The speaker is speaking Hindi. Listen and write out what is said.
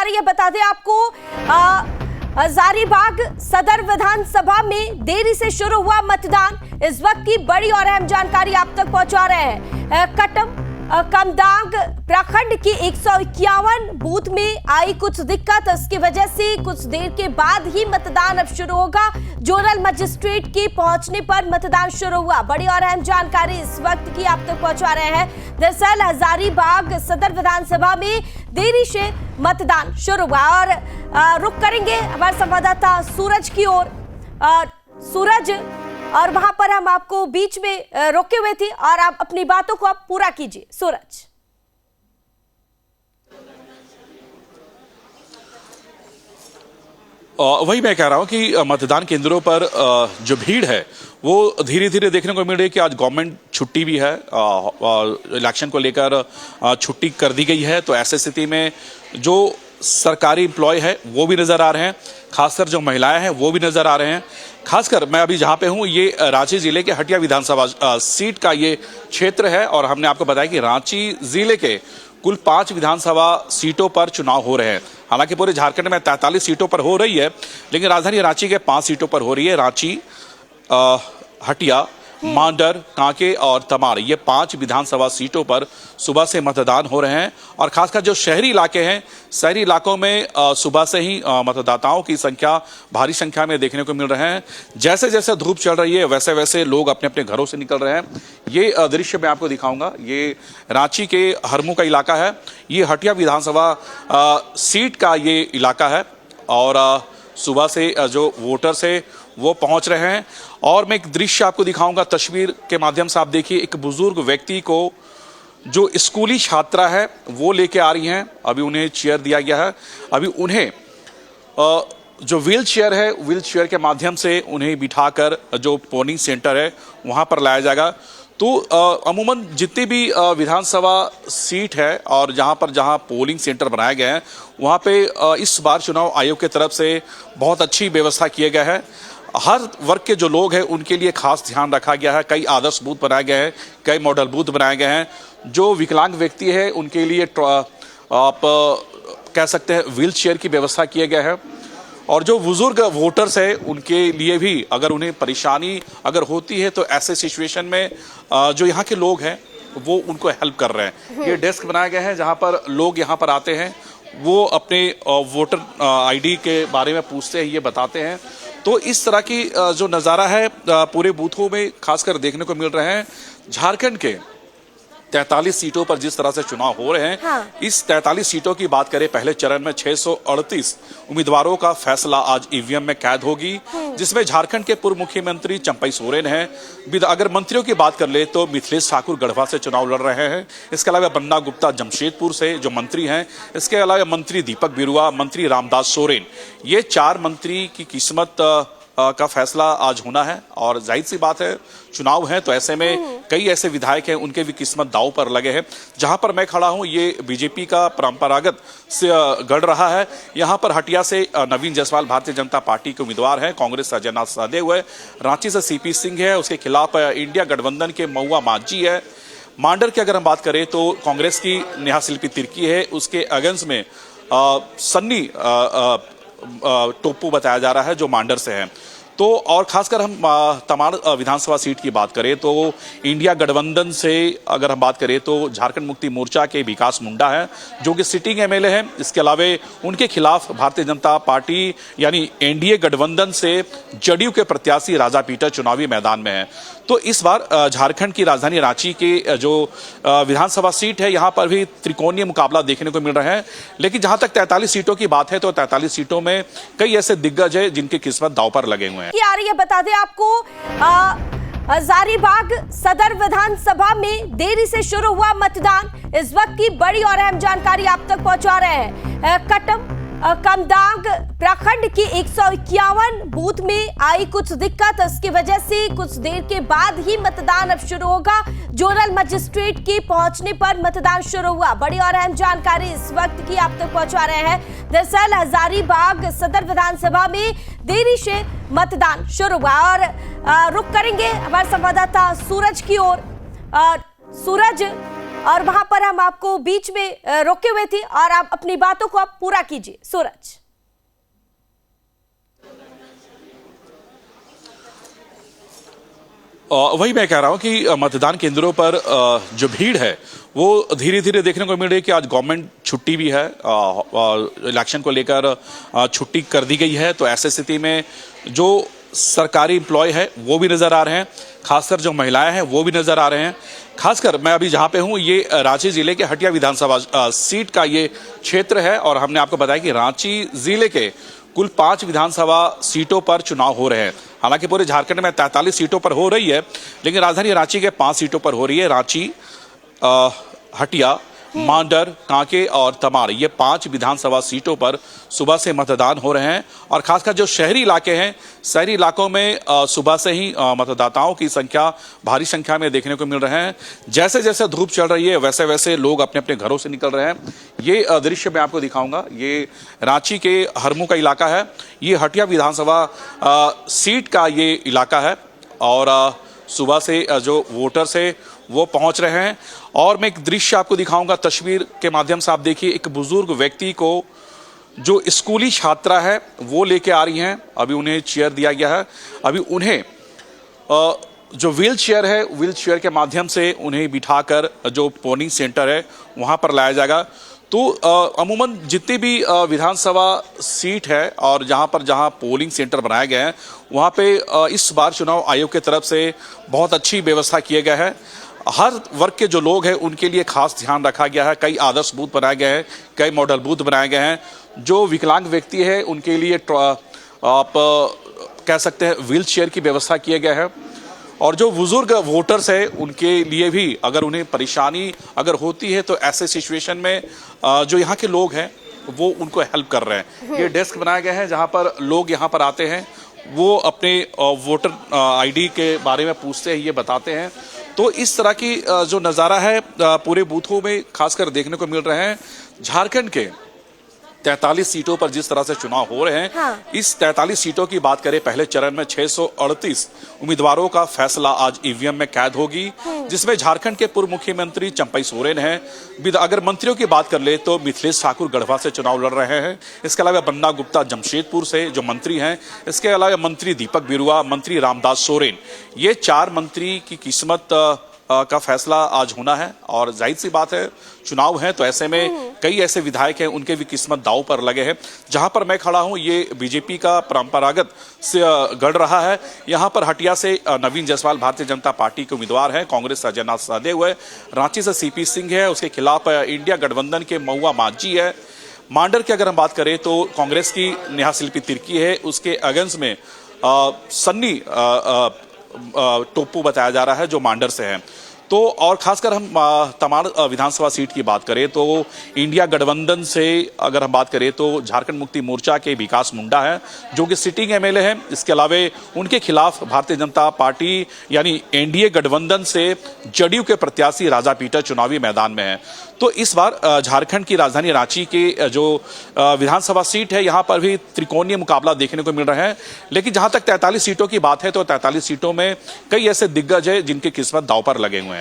रही है, बता दें आपको हजारीबाग सदर विधानसभा में देरी से शुरू हुआ मतदान। इस वक्त की बड़ी और अहम जानकारी आप तक पहुंचा रहे हैं। कटम कमदांग प्रखंड की 151 बूथ में आई कुछ दिक्कत, इसकी वजह से कुछ देर के बाद ही मतदान अब शुरू होगा। जोनल मजिस्ट्रेट के पहुंचने पर मतदान शुरू हुआ। बड़ी और अहम जानकारी इस वक्त की आप तक पहुंचा रहे हैं। दरअसल हजारीबाग सदर विधानसभा में देरी से मतदान शुरू हुआ और रुक करेंगे हमारे संवाददाता सूरज की ओर। सूरज, और वहां पर हम आपको बीच में रोके हुए थे और आप अपनी बातों को आप पूरा कीजिए। सूरज, वही मैं कह रहा हूं कि मतदान केंद्रों पर जो भीड़ है वो धीरे धीरे देखने को मिल रही है कि आज गवर्नमेंट छुट्टी भी है, इलेक्शन को लेकर छुट्टी कर दी गई है। तो ऐसी स्थिति में जो सरकारी एम्प्लॉय है वो भी नजर आ रहे हैं, खासकर जो महिलाएं हैं वो भी नजर आ रहे हैं। खासकर मैं अभी जहां पे हूं ये रांची जिले के हटिया विधानसभा सीट का ये क्षेत्र है और हमने आपको बताया कि रांची जिले के कुल 5 विधानसभा सीटों पर चुनाव हो रहे हैं। हालांकि पूरे झारखंड में 43 सीटों पर हो रही है, लेकिन राजधानी रांची के 5 सीटों पर हो रही है। रांची, हटिया, मांडर, कांके और तमाड़, ये 5 विधानसभा सीटों पर सुबह से मतदान हो रहे हैं। और खासकर जो शहरी इलाके हैं, शहरी इलाकों में सुबह से ही मतदाताओं की संख्या भारी संख्या में देखने को मिल रहे हैं। जैसे जैसे धूप चल रही है वैसे वैसे लोग अपने अपने घरों से निकल रहे हैं। ये दृश्य मैं आपको दिखाऊंगा। ये रांची के हरमू का इलाका है, ये हटिया विधानसभा सीट का ये इलाका है और सुबह से जो वोटर्स है वो पहुंच रहे हैं। और मैं एक दृश्य आपको दिखाऊंगा तस्वीर के माध्यम से। आप देखिए, एक बुजुर्ग व्यक्ति को जो स्कूली छात्रा है वो लेके आ रही हैं। अभी उन्हें चेयर दिया गया है, अभी उन्हें जो व्हील चेयर है, व्हील चेयर के माध्यम से उन्हें बिठाकर जो पोलिंग सेंटर है वहां पर लाया जाएगा। तो अमूमन जितनी भी विधानसभा सीट है और जहां पोलिंग सेंटर बनाए गए हैं वहां पे इस बार चुनाव आयोग की तरफ से बहुत अच्छी व्यवस्था किए गए है। हर वर्ग के जो लोग हैं उनके लिए खास ध्यान रखा गया है। कई आदर्श बूथ बनाए गए हैं, कई मॉडल बूथ बनाए गए हैं। जो विकलांग व्यक्ति है उनके लिए आप कह सकते हैं व्हील चेयर की व्यवस्था किए गए है। और जो बुजुर्ग वोटर्स है उनके लिए भी अगर उन्हें परेशानी अगर होती है तो ऐसे सिचुएशन में जो यहाँ के लोग हैं वो उनको हेल्प कर रहे हैं। ये डेस्क बनाए गए हैं जहाँ पर लोग यहाँ पर आते हैं, वो अपने वोटर आईडी के बारे में पूछते हैं, ये बताते हैं। तो इस तरह की जो नज़ारा है पूरे बूथों में खासकर देखने को मिल रहे हैं। झारखंड के 43 सीटों पर जिस तरह से चुनाव हो रहे हैं, हाँ। इस 43 सीटों की बात करें, पहले चरण में 638 उम्मीदवारों का फैसला आज ईवीएम में कैद होगी, जिसमें झारखंड के पूर्व मुख्यमंत्री चंपई सोरेन हैं। अगर मंत्रियों की बात कर ले तो मिथिलेश ठाकुर गढ़वा से चुनाव लड़ रहे हैं। इसके अलावा बन्ना गुप्ता जमशेदपुर से जो मंत्री हैं, इसके अलावा मंत्री दीपक बिरुआ, मंत्री रामदास सोरेन, ये 4 मंत्री की किस्मत का फैसला आज होना है। और जाहिर सी बात है चुनाव है तो ऐसे में कई ऐसे विधायक हैं उनके भी किस्मत दांव पर लगे हैं। जहां पर मैं खड़ा हूं ये बीजेपी का परंपरागत से गढ़ रहा है। यहां पर हटिया से नवीन जायसवाल भारतीय जनता पार्टी के उम्मीदवार हैं, कांग्रेस से अजयनाथ सहदेव है, रांची से सीपी सिंह है, उसके खिलाफ इंडिया गठबंधन के महुआ माझी है। मांडर की अगर हम बात करें तो कांग्रेस की नेहा शिल्पी तिर्की है, उसके अगेंस्ट में सन्नी टोप्पो बताया जा रहा है जो मांडर से है। तो और खासकर हम तमाड़ विधानसभा सीट की बात करें तो इंडिया गठबंधन से अगर हम बात करें तो झारखंड मुक्ति मोर्चा के विकास मुंडा है जो कि सिटिंग एमएलए हैं। इसके अलावा उनके खिलाफ भारतीय जनता पार्टी यानी एनडीए गठबंधन से जदयू के प्रत्याशी राजा पीटर चुनावी मैदान में है। तो इस बार झारखंड की राजधानी रांची के जो विधानसभा सीट है यहाँ पर भी त्रिकोणीय मुकाबला देखने को मिल रहा है। लेकिन जहां तक 43 सीटों की बात है तो 43 सीटों में कई ऐसे दिग्गज है जिनकी किस्मत दांव पर लगे हुए हैं। आ रही है, बता दें आपको हजारीबाग सदर विधानसभा में देरी से शुरू हुआ मतदान। इस वक्त की बड़ी और अहम जानकारी आप तक पहुंचा रहे हैं। कटम कमदांग प्रखंड की 151 बूथ में आई कुछ दिक्कत, इसकी वजह से कुछ देर के बाद ही मतदान अब शुरू होगा। जोनल मजिस्ट्रेट के पहुंचने पर मतदान शुरू हुआ। बड़ी और अहम जानकारी इस वक्त की आप तक पहुंचा रहे हैं। दरअसल हजारीबाग सदर विधानसभा में देरी से मतदान शुरू हुआ और रुक करेंगे हमारे संवाददाता सूरज की ओर। सूरज, और वहां पर हम आपको बीच में रोके हुए थे और आप अपनी बातों को आप पूरा कीजिए। सूरज, वही मैं कह रहा हूं कि मतदान केंद्रों पर जो भीड़ है वो धीरे धीरे देखने को मिल रही है कि आज गवर्नमेंट छुट्टी भी है, इलेक्शन को लेकर छुट्टी कर दी गई है। तो ऐसी स्थिति में जो सरकारी एम्प्लॉय है वो भी नजर आ रहे हैं, खासकर जो महिलाएं हैं वो भी नजर आ रहे हैं। खासकर मैं अभी जहां पे हूं ये रांची जिले के हटिया विधानसभा सीट का ये क्षेत्र है और हमने आपको बताया कि रांची जिले के कुल 5 विधानसभा सीटों पर चुनाव हो रहे हैं। हालांकि पूरे झारखंड में 43 सीटों पर हो रही है, लेकिन राजधानी रांची के 5 सीटों पर हो रही है। रांची, हटिया, मांडर, कांके और तमाड़, ये 5 विधानसभा सीटों पर सुबह से मतदान हो रहे हैं। और खासकर जो शहरी इलाके हैं, शहरी इलाकों में सुबह से ही मतदाताओं की संख्या भारी संख्या में देखने को मिल रहे हैं। जैसे जैसे धूप चल रही है वैसे वैसे लोग अपने अपने घरों से निकल रहे हैं। ये दृश्य मैं आपको दिखाऊंगा, ये रांची के हरमू का इलाका है, ये हटिया विधानसभा सीट का ये इलाका है। और सुबह से जो वोटर्स है वो पहुंच रहे हैं। और मैं एक दृश्य आपको दिखाऊंगा तस्वीर के माध्यम से। आप देखिए, एक बुजुर्ग व्यक्ति को जो स्कूली छात्रा है वो लेके आ रही हैं। अभी उन्हें चेयर दिया गया है, अभी उन्हें जो व्हील चेयर है, व्हील चेयर के माध्यम से उन्हें बिठाकर जो पोलिंग सेंटर है वहां पर लाया जाएगा। तो अमूमन जितनी भी विधानसभा सीट है और जहां पोलिंग सेंटर बनाए गए हैं वहां पे इस बार चुनाव आयोग की तरफ से बहुत अच्छी व्यवस्था किया गया है। हर वर्ग के जो लोग हैं उनके लिए खास ध्यान रखा गया है। कई आदर्श बूथ बनाए गए हैं, कई मॉडल बूथ बनाए गए हैं। जो विकलांग व्यक्ति है उनके लिए आप कह सकते हैं व्हील चेयर की व्यवस्था किया गया है। और जो बुजुर्ग वोटर्स है उनके लिए भी अगर उन्हें परेशानी अगर होती है तो ऐसे सिचुएशन में जो यहाँ के लोग हैं वो उनको हेल्प कर रहे हैं। ये डेस्क बनाए गए हैं जहाँ पर लोग यहाँ पर आते हैं, वो अपने वोटर आईडी के बारे में पूछते हैं, ये बताते हैं। तो इस तरह की जो नज़ारा है पूरे बूथों में खासकर देखने को मिल रहे हैं। झारखंड के 43 सीटों पर जिस तरह से चुनाव हो रहे हैं, हाँ। इस 43 सीटों की बात करें, पहले चरण में 638 उम्मीदवारों का फैसला आज ईवीएम में कैद होगी, जिसमें झारखंड के पूर्व मुख्यमंत्री चंपई सोरेन हैं। अगर मंत्रियों की बात कर ले तो मिथिलेश ठाकुर गढ़वा से चुनाव लड़ रहे हैं। इसके अलावा बन्ना गुप्ता जमशेदपुर से जो मंत्री हैं, इसके अलावा मंत्री दीपक बिरुआ, मंत्री रामदास सोरेन, ये 4 मंत्री की किस्मत का फैसला आज होना है। और जाहिर सी बात है चुनाव है तो ऐसे में कई ऐसे विधायक हैं उनके भी किस्मत दांव पर लगे हैं। जहां पर मैं खड़ा हूं ये बीजेपी का परंपरागत से गढ़ रहा है। यहां पर हटिया से नवीन जायसवाल भारतीय जनता पार्टी के उम्मीदवार हैं, कांग्रेस से अजयनाथ सहदेव है, रांची से सीपी सिंह है, उसके खिलाफ इंडिया गठबंधन के महुआ माझी है। मांडर की अगर हम बात करें तो कांग्रेस की नेहा शिल्पी तिर्की है, उसके अगेंस्ट में सन्नी टोप्पू बताया जा रहा है जो मांडर से है। तो और खासकर हम तमाड़ विधानसभा सीट की बात करें तो इंडिया गठबंधन से अगर हम बात करें तो झारखंड मुक्ति मोर्चा के विकास मुंडा है जो कि सिटिंग एमएलए हैं। इसके अलावा उनके खिलाफ भारतीय जनता पार्टी यानी एनडीए गठबंधन से जदयू के प्रत्याशी राजा पीटर चुनावी मैदान में है। तो इस बार झारखंड की राजधानी रांची के जो विधानसभा सीट है यहाँ पर भी त्रिकोणीय मुकाबला देखने को मिल रहा है। लेकिन जहां तक 43 सीटों की बात है तो 43 सीटों में कई ऐसे दिग्गज है जिनकी किस्मत दांव पर लगे हुए हैं।